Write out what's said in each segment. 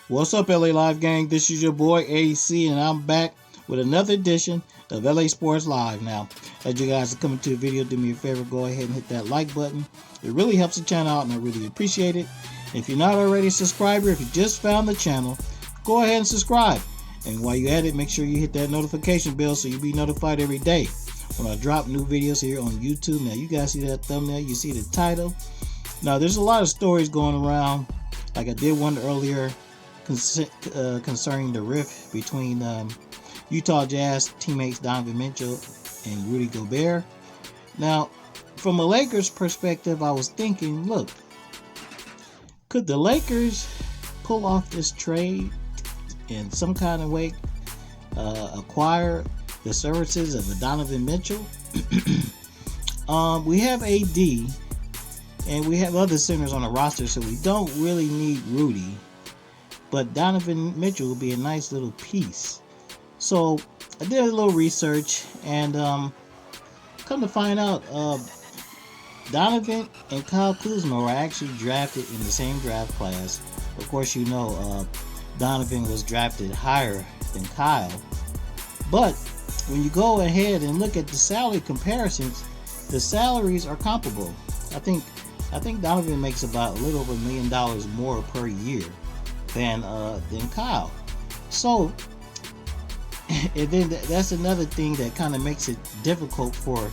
What's up, LA Live gang? This is your boy AC, and I'm back with another edition of LA Sports Live. Now, as you guys are coming to the video, do me a favor, go ahead and hit that like button. It really helps the channel out, and I really appreciate it. If you're not already a subscriber, if you just found the channel, go ahead and subscribe. And while you're at it, make sure you hit that notification bell so you'll be notified every day when I drop new videos here on YouTube. Now, you guys see that thumbnail, you see the title. Now, there's a lot of stories going around, like I did one earlier, concerning the rift between Utah Jazz teammates Donovan Mitchell and Rudy Gobert. Now, from a Lakers perspective, I was thinking, look, could the Lakers pull off this trade in some kind of way, acquire the services of a Donovan Mitchell? We have AD and we have other centers on the roster, so we don't really need Rudy. But Donovan Mitchell will be a nice little piece. So I did a little research, and come to find out, Donovan and Kyle Kuzma were actually drafted in the same draft class. Of course, you know Donovan was drafted higher than Kyle. But when you go ahead and look at the salary comparisons, the salaries are comparable. I think Donovan makes about a little over $1 million more per year than Kyle. So, and then that's another thing that kind of makes it difficult for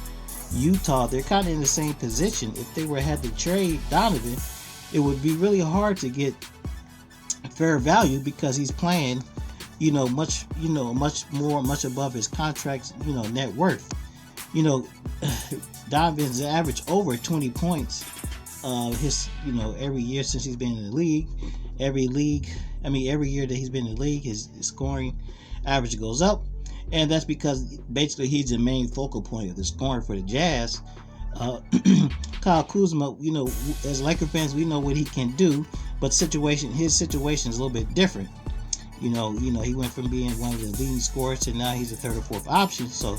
Utah. They're kind of in the same position. If they had to trade Donovan, it would be really hard to get fair value because he's playing, much above his contract's, net worth. Donovan's averaged over 20 points, every year since he's been in the league. Every year that he's been in the league, his scoring average goes up, and that's because basically he's the main focal point of the scoring for the Jazz. Kyle Kuzma, as Laker fans, we know what he can do, but his situation is a little bit different. He went from being one of the leading scorers to now he's a third or fourth option. So,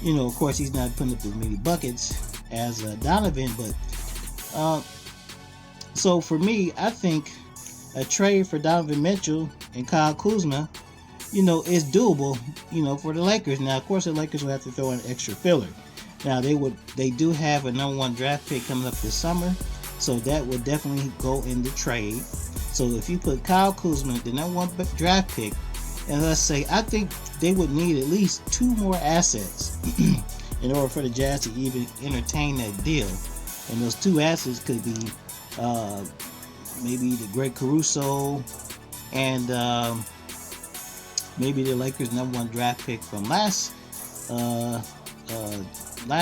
of course, he's not putting up as many buckets as Donovan, but so for me, I think a trade for Donovan Mitchell and Kyle Kuzma, is doable, for the Lakers. Now, of course, the Lakers will have to throw in an extra filler. Now, they do have a number 1 draft pick coming up this summer, so that would definitely go in the trade. So if you put Kyle Kuzma, the number 1 draft pick, and let's say, I think they would need at least 2 more assets in order for the Jazz to even entertain that deal. And those 2 assets could be maybe the Greg Caruso and maybe the Lakers' number 1 draft pick from last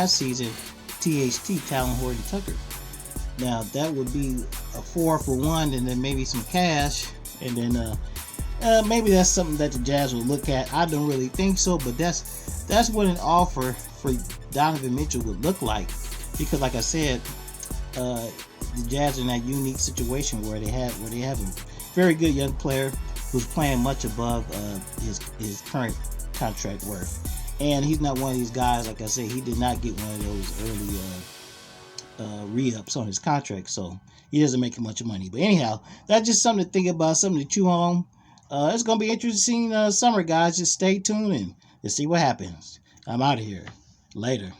season, THT, Talon Horton-Tucker. Now that would be a 4-for-1, and then maybe some cash, and then maybe that's something that the Jazz will look at. I don't really think so, but that's what an offer for Donovan Mitchell would look like, because like I said, the Jazz are in that unique situation where they have a very good young player who's playing much above his current contract worth, and he's not one of these guys. Like I said, he did not get one of those early re-ups on his contract, so he doesn't make much money. But anyhow, that's just something to think about, something to chew on. It's gonna be interesting summer, guys. Just stay tuned and let's see what happens. I'm out of here. Later.